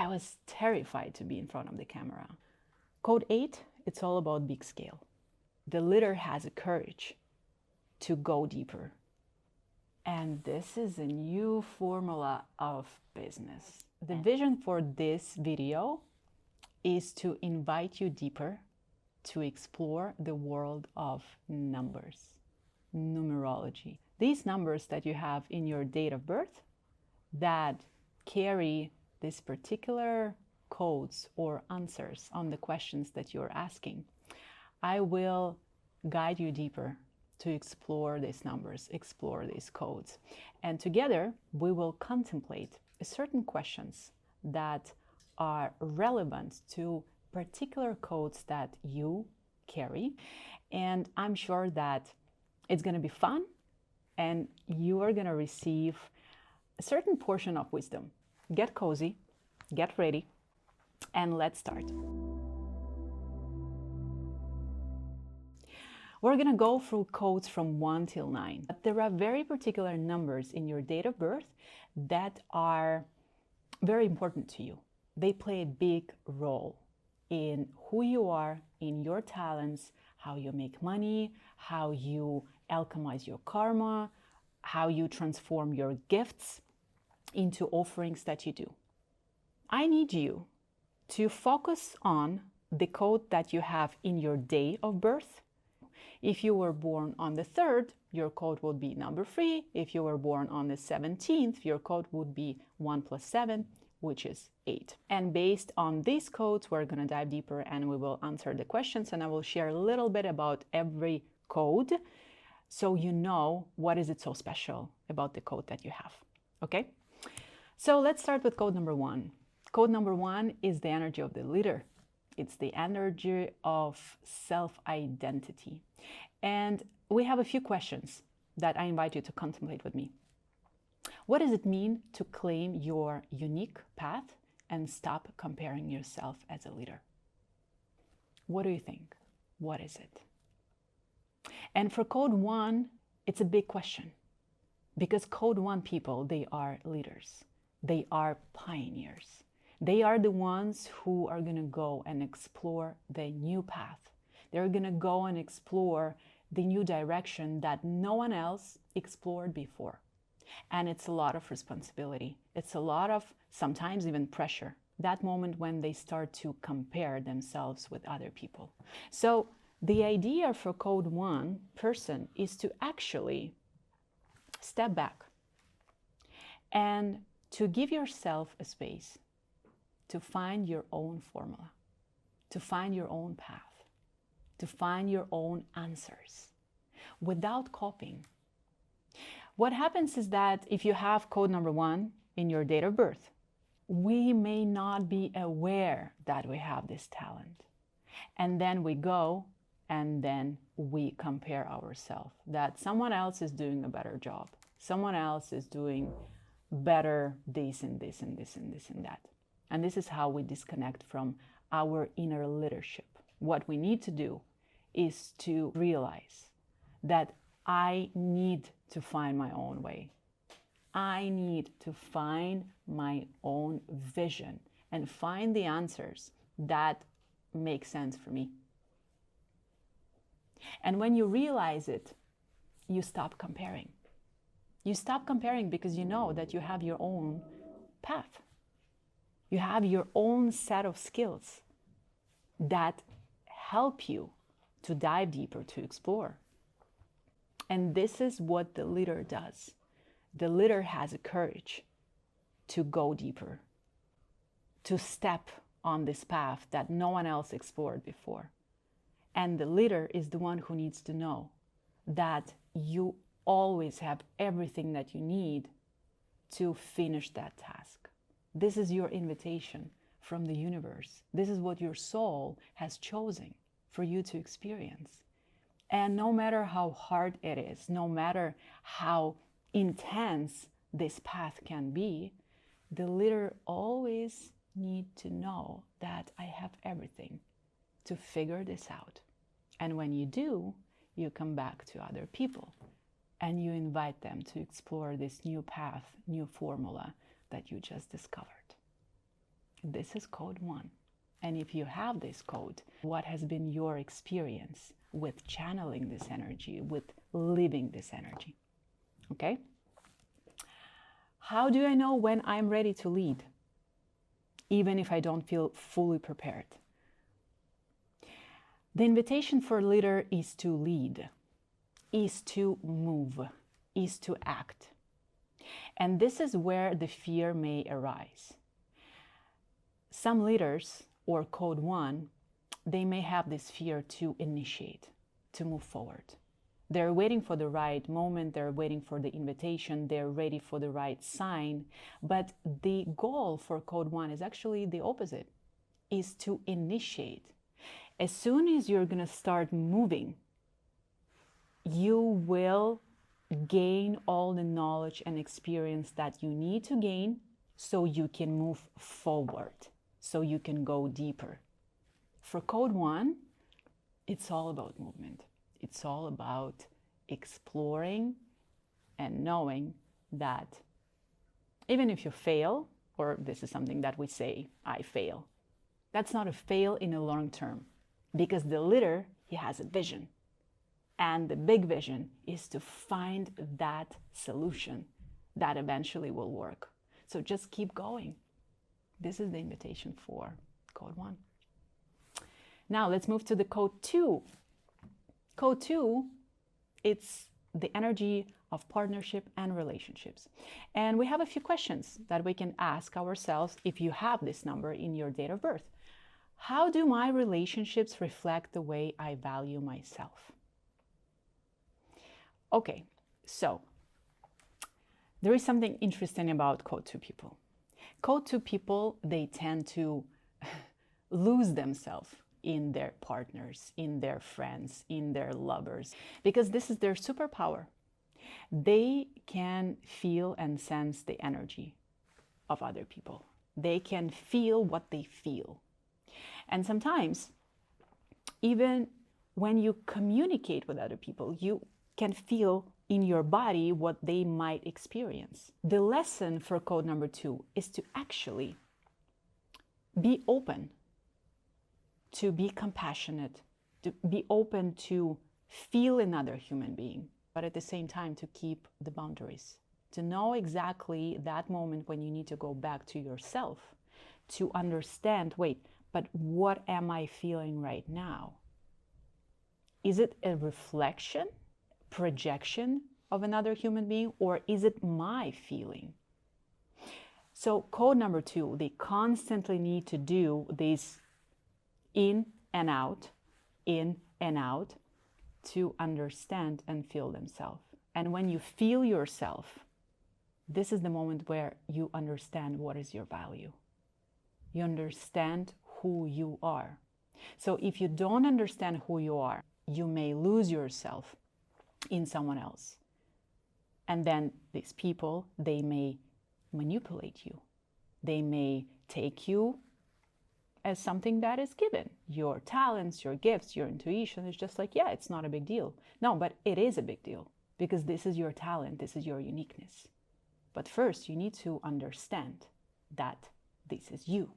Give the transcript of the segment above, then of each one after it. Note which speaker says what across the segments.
Speaker 1: I was terrified to be in front of the camera. Code 8, it's all about big scale. The leader has a courage to go deeper. And this is a new formula of business. The vision for this video is to invite you deeper to explore the world of numbers, numerology. These numbers that you have in your date of birth that carry these particular codes or answers on the questions that you're asking. I will guide you deeper to explore these numbers, explore these codes. And together we will contemplate certain questions that are relevant to particular codes that you carry. And I'm sure that it's going to be fun and you are going to receive a certain portion of wisdom. Get cozy, get ready, and let's start. We're going to go through codes from 1 till 9. But there are very particular numbers in your date of birth that are very important to you. They play a big role in who you are, in your talents, how you make money, how you alchemize your karma, how you transform your gifts into offerings that you do. I need you to focus on the code that you have in your day of birth. If you were born on the 3rd, your code would be number 3. If you were born on the 17th, your code would be 1 plus 7, which is 8. And based on these codes, we're going to dive deeper and we will answer the questions, and I will share a little bit about every code so you know what is it so special about the code that you have. Okay? So let's start with code number 1. Code number 1 is the energy of the leader. It's the energy of self-identity. And we have a few questions that I invite you to contemplate with me. What does it mean to claim your unique path and stop comparing yourself as a leader? What do you think? What is it? And for code 1, it's a big question because code 1 people, they are leaders. They are pioneers. They are the ones who are going to go and explore the new path. They're going to go and explore the new direction that no one else explored before. And it's a lot of responsibility. It's a lot of sometimes even pressure. That moment when they start to compare themselves with other people. So the idea for code 1 person is to actually step back and to give yourself a space to find your own formula, to find your own path, to find your own answers without copying. What happens is that if you have code number 1 in your date of birth, we may not be aware that we have this talent. And then we go and then we compare ourselves that someone else is doing a better job. Someone else is doing better this and this and this and this and that. And this is how we disconnect from our inner leadership. What we need to do is to realize that I need to find my own way. I need to find my own vision and find the answers that make sense for me. And when you realize it, you stop comparing. You stop comparing because you know that you have your own path. You have your own set of skills that help you to dive deeper, to explore. And this is what the leader does. The leader has a courage to go deeper, to step on this path that no one else explored before. And the leader is the one who needs to know that you always have everything that you need to finish that task. This is your invitation from the universe. This is what your soul has chosen for you to experience. And no matter how hard it is, no matter how intense this path can be, the leader always needs to know that I have everything to figure this out. And when you do, you come back to other people and you invite them to explore this new path, new formula that you just discovered. this is code 1. And if you have this code, what has been your experience with channeling this energy, with living this energy? Okay? How do I know when I'm ready to lead, even if I don't feel fully prepared? The invitation for a leader is to lead, is to move, is to act. And this is where the fear may arise. Some leaders, or code 1, they may have this fear to initiate, to move forward. They're waiting for the right moment, they're waiting for the invitation, they're ready for the right sign. But the goal for code 1 is actually the opposite, is to initiate. As soon as you're going to start moving, you will gain all the knowledge and experience that you need to gain so you can move forward, so you can go deeper. For code 1, it's all about movement. It's all about exploring and knowing that even if you fail, or this is something that we say, I fail, that's not a fail in the long term, because the leader, he has a vision. And the big vision is to find that solution that eventually will work. So just keep going. This is the invitation for code 1. Now let's move to the code 2. Code 2, it's the energy of partnership and relationships. And we have a few questions that we can ask ourselves if you have this number in your date of birth. How do my relationships reflect the way I value myself? Okay, so there is something interesting about code 2 people. Code 2 people, they tend to lose themselves in their partners, in their friends, in their lovers, because this is their superpower. They can feel and sense the energy of other people. They can feel what they feel. And sometimes, even when you communicate with other people, you can feel in your body what they might experience. The lesson for code number 2 is to actually be open, to be compassionate, to be open to feel another human being, but at the same time to keep the boundaries, to know exactly that moment when you need to go back to yourself, to understand, wait, but what am I feeling right now? Is it a reflection, projection of another human being, or is it my feeling? So code number 2, they constantly need to do this in and out to understand and feel themselves. And when you feel yourself, this is the moment where you understand what is your value. You understand who you are. So if you don't understand who you are, you may lose yourself in someone else. And then these people, they may manipulate you. They may take you as something that is given. Your talents, your gifts, your intuition is just like, yeah, it's not a big deal. No, but it is a big deal, because this is your talent, this is your uniqueness. But first, you need to understand that this is you.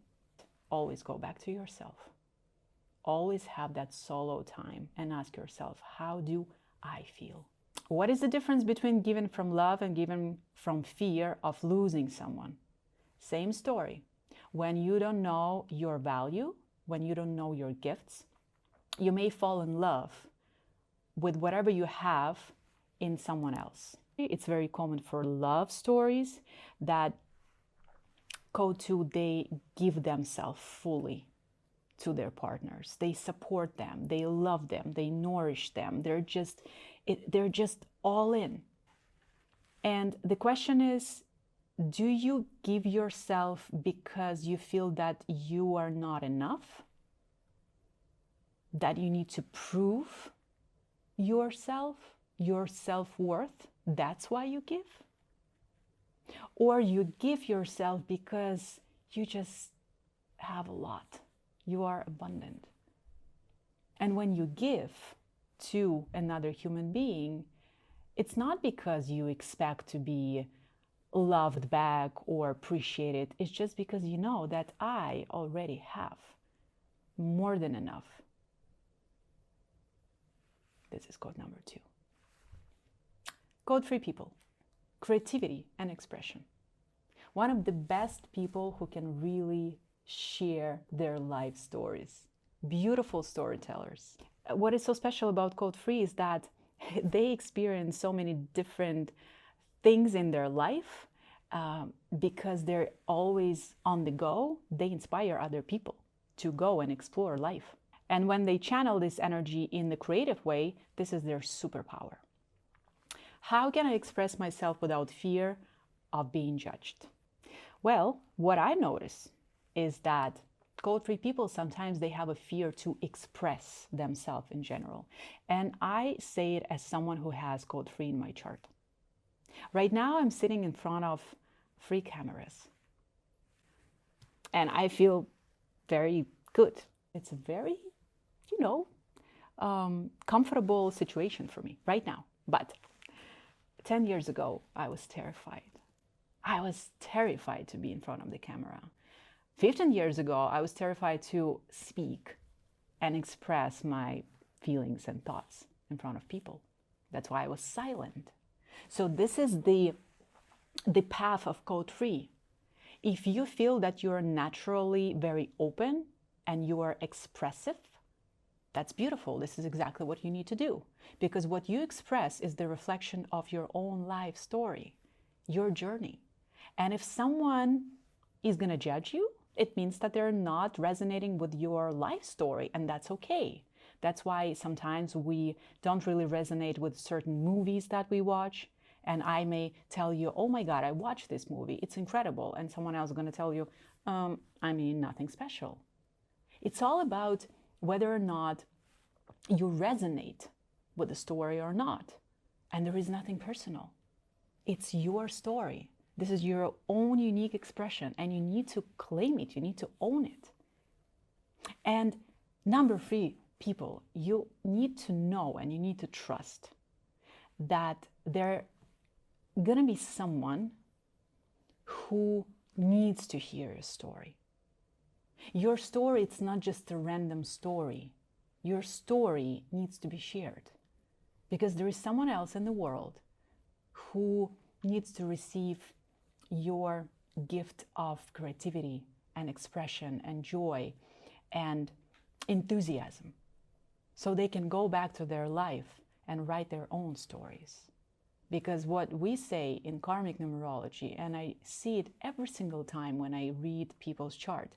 Speaker 1: Always go back to yourself. Always have that solo time and ask yourself, how do I feel? What is the difference between giving from love and giving from fear of losing someone? Same story. When you don't know your value, when you don't know your gifts, you may fall in love with whatever you have in someone else. It's very common for love stories that code 2, they give themselves fully to their partners. They support them, they love them, they nourish them. They're just all in. And the question is, do you give yourself because you feel that you are not enough? That you need to prove yourself, your self-worth? That's why you give? Or you give yourself because you just have a lot. You are abundant. And when you give to another human being, it's not because you expect to be loved back or appreciated. It's just because you know that I already have more than enough. This is code number 2. Code 3 people, creativity and expression. One of the best people who can really share their life stories. Beautiful storytellers. What is so special about code 3 is that they experience so many different things in their life because they're always on the go. They inspire other people to go and explore life. And when they channel this energy in the creative way, this is their superpower. How can I express myself without fear of being judged? Well, what I notice is that code 3 people, sometimes they have a fear to express themselves in general. And I say it as someone who has code 3 in my chart. Right now, I'm sitting in front of 3 cameras. And I feel very good. It's a very, comfortable situation for me right now. But 10 years ago, I was terrified. I was terrified to be in front of the camera. 15 years ago, I was terrified to speak and express my feelings and thoughts in front of people. That's why I was silent. So this is the path of code 3. If you feel that you're naturally very open and you are expressive, that's beautiful. This is exactly what you need to do. Because what you express is the reflection of your own life story, your journey. And if someone is going to judge you, it means that they're not resonating with your life story, and that's okay. That's why sometimes we don't really resonate with certain movies that we watch. And I may tell you, oh my God, I watched this movie. It's incredible. And someone else is going to tell you, nothing special. It's all about whether or not you resonate with the story or not. And there is nothing personal. It's your story. This is your own unique expression, and you need to claim it. You need to own it. And number 3, people, you need to know and you need to trust that there going to be someone who needs to hear your story. Your story, it's not just a random story. Your story needs to be shared because there is someone else in the world who needs to receive your gift of creativity and expression and joy and enthusiasm so they can go back to their life and write their own stories. Because what we say in karmic numerology, and I see it every single time when I read people's chart,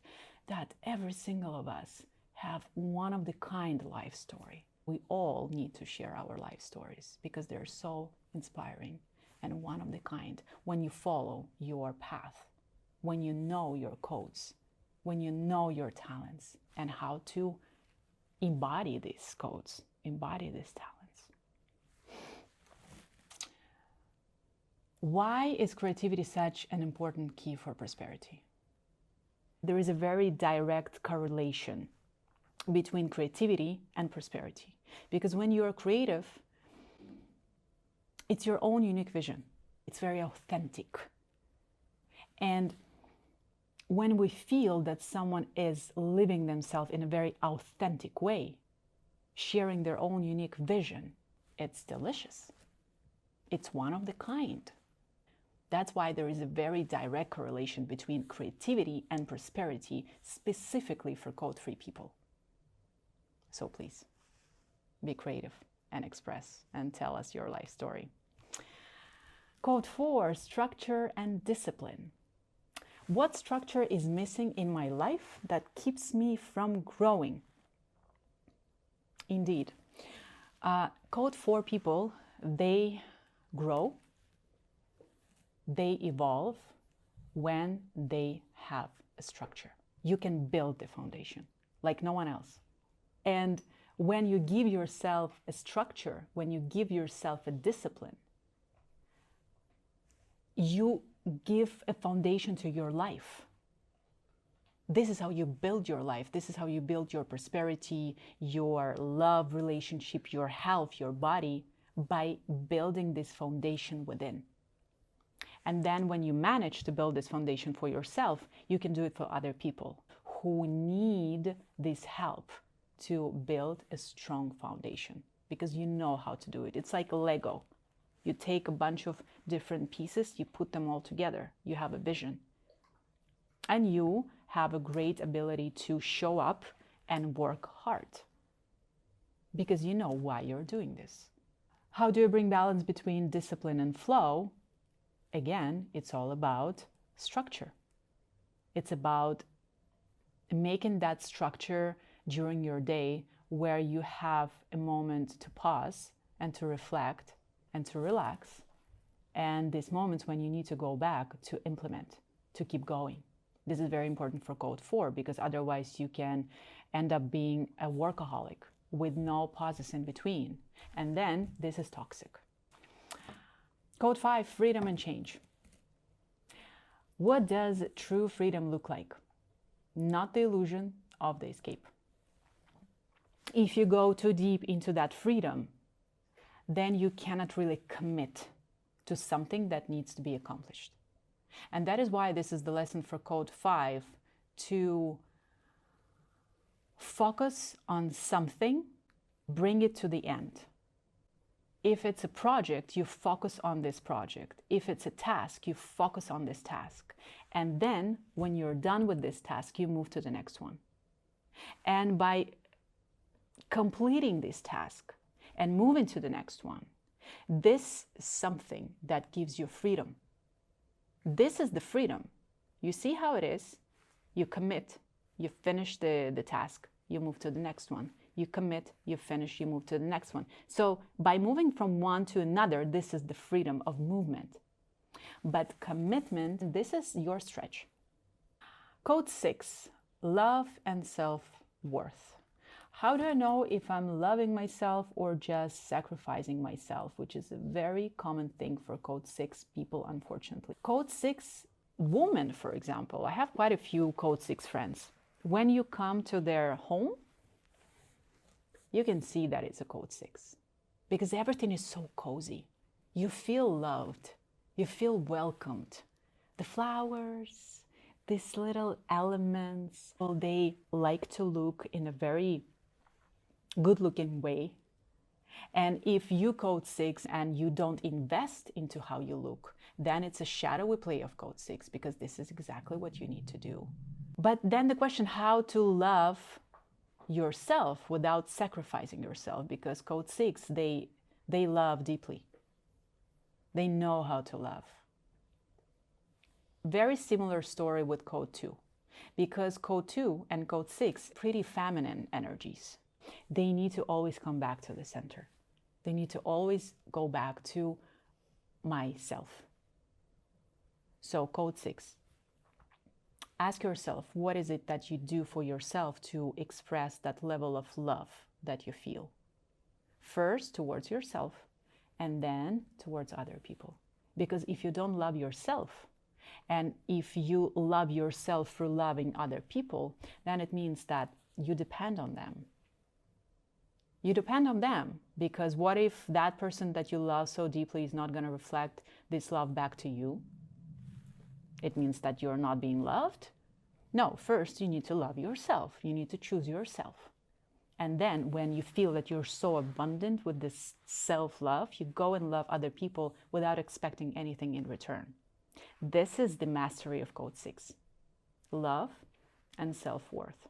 Speaker 1: that every single of us have one of the kind life story. We all need to share our life stories because they're so inspiring and one of the kind when you follow your path, when you know your codes, when you know your talents and how to embody these codes, embody these talents. Why is creativity such an important key for prosperity? There is a very direct correlation between creativity and prosperity. Because when you're creative, it's your own unique vision. It's very authentic. And when we feel that someone is living themselves in a very authentic way, sharing their own unique vision, it's delicious. It's one of the kind. That's why there is a very direct correlation between creativity and prosperity, specifically for code 3 people. So please, be creative and express and tell us your life story. Code 4, structure and discipline. What structure is missing in my life that keeps me from growing? Indeed. Code 4 people, they grow, they evolve when they have a structure. You can build the foundation like no one else. And when you give yourself a structure, when you give yourself a discipline, you give a foundation to your life. This is how you build your life. This is how you build your prosperity, your love relationship, your health, your body, by building this foundation within. And then when you manage to build this foundation for yourself, you can do it for other people who need this help to build a strong foundation, because you know how to do it. It's like a Lego. You take a bunch of different pieces, you put them all together, you have a vision. And you have a great ability to show up and work hard because you know why you're doing this. How do you bring balance between discipline and flow? Again, it's all about structure. It's about making that structure during your day where you have a moment to pause and to reflect and to relax. And these moments when you need to go back to implement, to keep going. This is very important for code 4 because otherwise you can end up being a workaholic with no pauses in between. And then this is toxic. Code 5, freedom and change. What does true freedom look like? Not the illusion of the escape. If you go too deep into that freedom, then you cannot really commit to something that needs to be accomplished. And that is why this is the lesson for code 5, to focus on something, bring it to the end. If it's a project, you focus on this project. If it's a task, you focus on this task. And then when you're done with this task, you move to the next one. And by completing this task and moving to the next one, this is something that gives you freedom. This is the freedom. You see how it is? You commit, you finish the task, you move to the next one. You commit, you finish, you move to the next one. So by moving from one to another, this is the freedom of movement. But commitment, this is your stretch. Code 6, love and self-worth. How do I know if I'm loving myself or just sacrificing myself, which is a very common thing for code 6 people, unfortunately. Code 6 women, for example, I have quite a few code 6 friends. When you come to their home, you can see that it's a code 6 because everything is so cozy. You feel loved, you feel welcomed. The flowers, these little elements, well, they like to look in a very good looking way. And if you code 6 and you don't invest into how you look, then it's a shadowy play of code 6 because this is exactly what you need to do. But then the question, how to love yourself without sacrificing yourself, because code 6, they love deeply. They know how to love. Very similar story with code 2, because code 2 and code 6, pretty feminine energies. They need to always come back to the center. They need to always go back to myself. So code 6. Ask yourself, what is it that you do for yourself to express that level of love that you feel? First towards yourself and then towards other people. Because if you don't love yourself, and if you love yourself through loving other people, then it means that you depend on them. You depend on them because what if that person that you love so deeply is not going to reflect this love back to you? It means that you're not being loved? No, first you need to love yourself. You need to choose yourself. And then when you feel that you're so abundant with this self-love, you go and love other people without expecting anything in return. This is the mastery of code 6. Love and self-worth.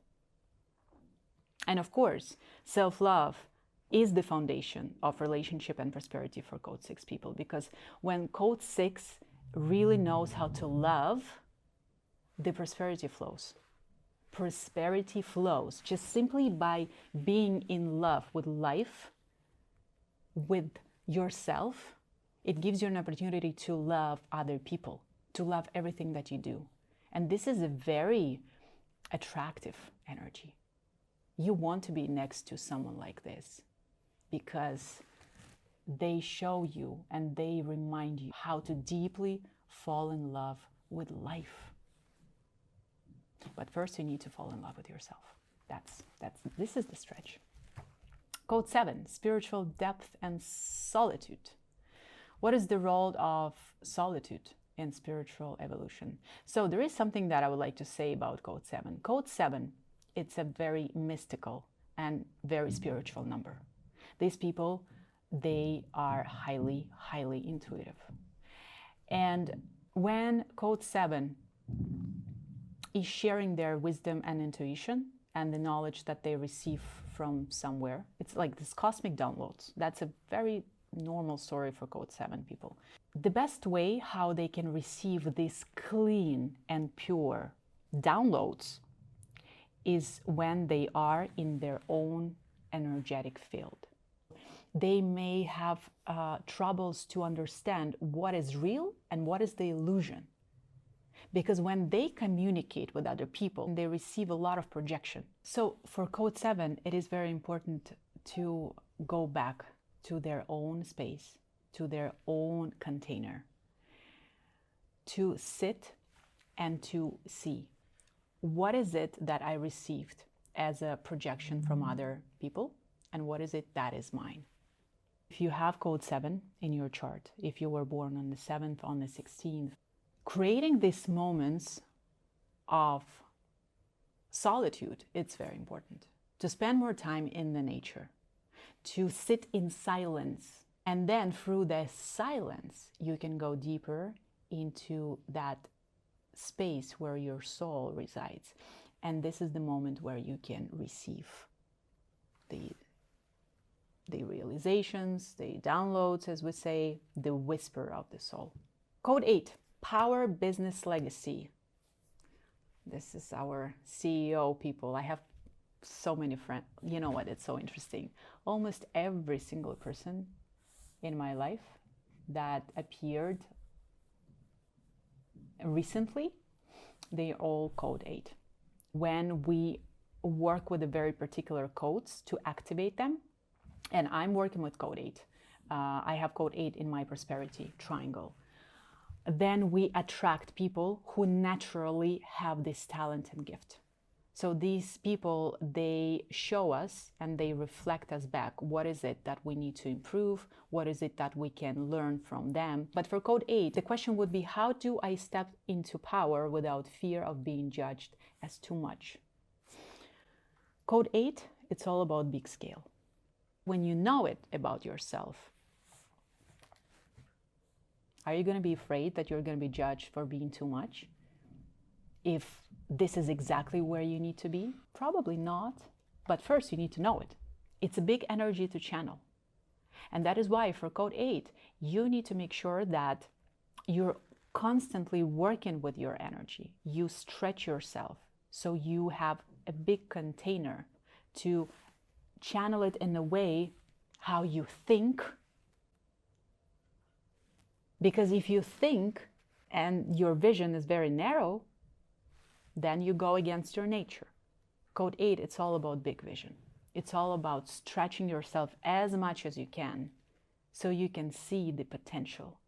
Speaker 1: And of course, self-love is the foundation of relationship and prosperity for code 6 people, because when code 6 really knows how to love, the prosperity flows. Prosperity flows just simply by being in love with life, with yourself. It gives you an opportunity to love other people, to love everything that you do. And this is a very attractive energy. You want to be next to someone like this because they show you and they remind you how to deeply fall in love with life. But first you need to fall in love with yourself. This is the stretch. Code 7, spiritual depth and solitude. What is the role of solitude in spiritual evolution. So there is something that I would like to say about code 7. Code 7, it's a very mystical and very spiritual number. These people, they are highly, highly intuitive. And when code 7 is sharing their wisdom and intuition and the knowledge that they receive from somewhere, it's like this cosmic downloads. That's a very normal story for code 7 people. The best way how they can receive these clean and pure downloads is when they are in their own energetic field. They may have troubles to understand what is real and what is the illusion. Because when they communicate with other people, they receive a lot of projection. So for code 7, it is very important to go back to their own space, to their own container, to sit and to see, what is it that I received as a projection from other people, and what is it that is mine? If you have code 7 in your chart, if you were born on the 7th, on the 16th, creating these moments of solitude, it's very important. To spend more time in the nature, to sit in silence, and then through the silence, you can go deeper into that space where your soul resides. And this is the moment where you can receive the realizations, the downloads, as we say, the whisper of the soul. Code 8, power, business, legacy. This is our CEO people. I have so many friends. You know what? It's so interesting. Almost every single person in my life that appeared recently, they all code 8. When we work with a very particular codes to activate them, and I'm working with code 8. I have code 8 in my prosperity triangle. Then we attract people who naturally have this talent and gift. So these people, they show us and they reflect us back. What is it that we need to improve? What is it that we can learn from them? But for code 8, the question would be, how do I step into power without fear of being judged as too much? Code 8, it's all about big scale. When you know it about yourself, are you going to be afraid that you're going to be judged for being too much? If this is exactly where you need to be? Probably not. But first, you need to know it. It's a big energy to channel. And that is why for code 8, you need to make sure that you're constantly working with your energy. You stretch yourself so you have a big container to channel it in a way how you think. Because if you think and your vision is very narrow, then you go against your nature. Code 8, it's all about big vision. It's all about stretching yourself as much as you can so you can see the potential.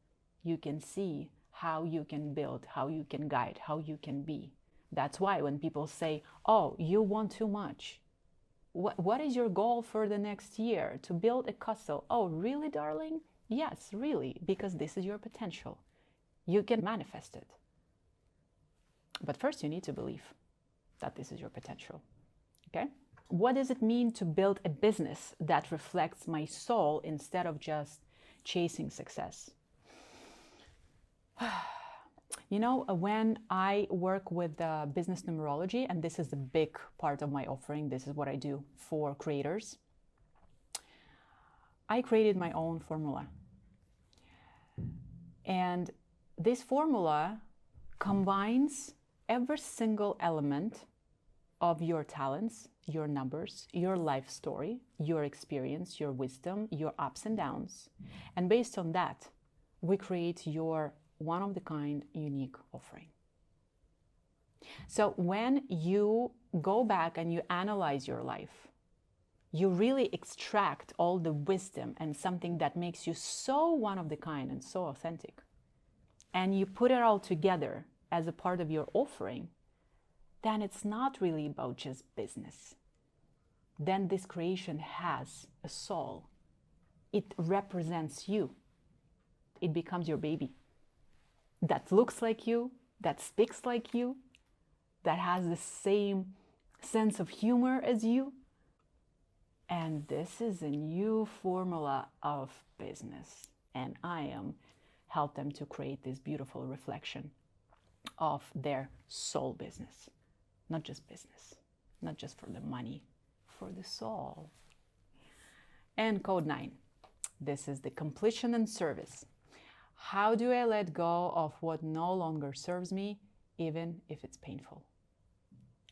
Speaker 1: You can see how you can build, how you can guide, how you can be. That's why when people say, oh, you want too much. What is your goal for the next year? To build a castle. Oh, really, darling? Yes, really, because this is your potential. You can manifest it. But first you need to believe that this is your potential, okay? What does it mean to build a business that reflects my soul instead of just chasing success? You know, when I work with business numerology, and this is a big part of my offering, this is what I do for creators, I created my own formula. And this formula combines every single element of your talents, your numbers, your life story, your experience, your wisdom, your ups and downs. And based on that, we create your one-of-the-kind unique offering. So when you go back and you analyze your life, you really extract all the wisdom and something that makes you so one-of-the-kind and so authentic. And you put it all together as a part of your offering, then it's not really about just business. Then this creation has a soul. It represents you. It becomes your baby. that looks like you, that speaks like you, that has the same sense of humor as you. And this is a new formula of business. And I am help them to create this beautiful reflection of their soul business. Not just business, not just for the money, for the soul. And code 9. This is the completion and service. How do I let go of what no longer serves me, even if it's painful?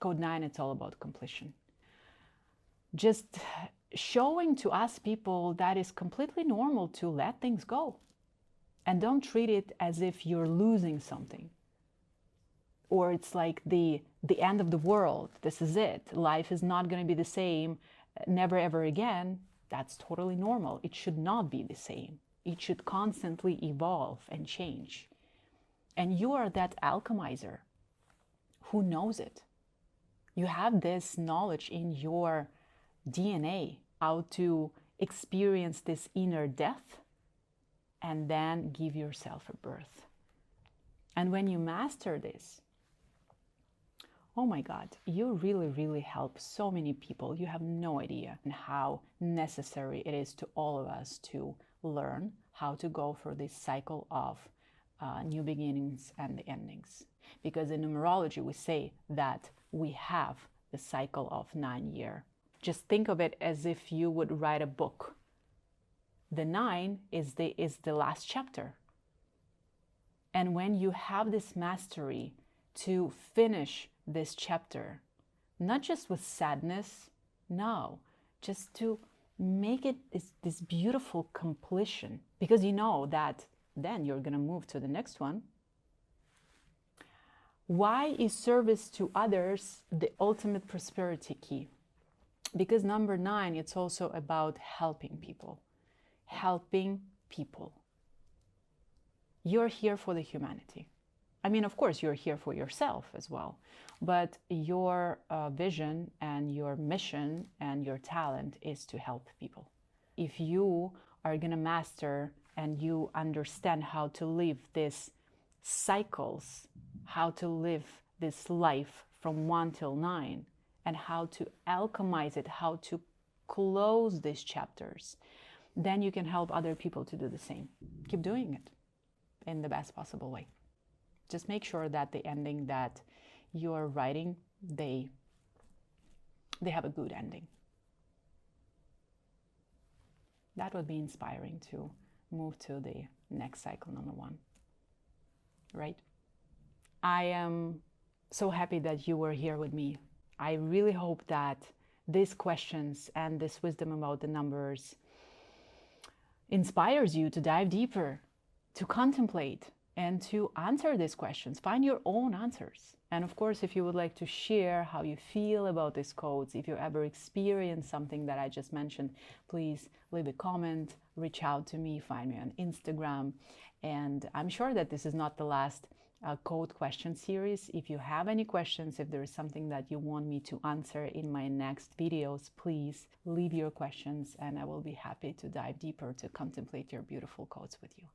Speaker 1: Code 9, it's all about completion. Just showing to us people that it's completely normal to let things go. And don't treat it as if you're losing something. Or it's like the end of the world. This is it. Life is not going to be the same, never ever again. That's totally normal. It should not be the same. It should constantly evolve and change. And you are that alchemizer who knows it. You have this knowledge in your DNA, how to experience this inner death and then give yourself a birth. And when you master this, oh my God, you really, really help so many people. You have no idea how necessary it is to all of us to learn how to go through this cycle of new beginnings and the endings. Because in numerology, we say that we have the cycle of 9 years. Just think of it as if you would write a book. The 9 is the last chapter. And when you have this mastery to finish this chapter, not just with sadness, no, just to make it this beautiful completion, because you know that then you're going to move to the next one. Why is service to others the ultimate prosperity key? Because number 9, it's also about helping people. Helping people. You're here for the humanity. I mean, of course, you're here for yourself as well. But your vision and your mission and your talent is to help people. If you are going to master and you understand how to live these cycles, how to live this life from 1 till 9, and how to alchemize it, how to close these chapters, then you can help other people to do the same. Keep doing it in the best possible way. Just make sure that the ending that you're writing, they have a good ending. That would be inspiring to move to the next cycle, number 1. Right? I am so happy that you were here with me. I really hope that these questions and this wisdom about the numbers inspires you to dive deeper, to contemplate, and to answer these questions. Find your own answers. And of course, if you would like to share how you feel about these codes, if you ever experience something that I just mentioned, please leave a comment, reach out to me, find me on Instagram. And I'm sure that this is not the last code question series. If you have any questions, if there is something that you want me to answer in my next videos, please leave your questions and I will be happy to dive deeper to contemplate your beautiful codes with you.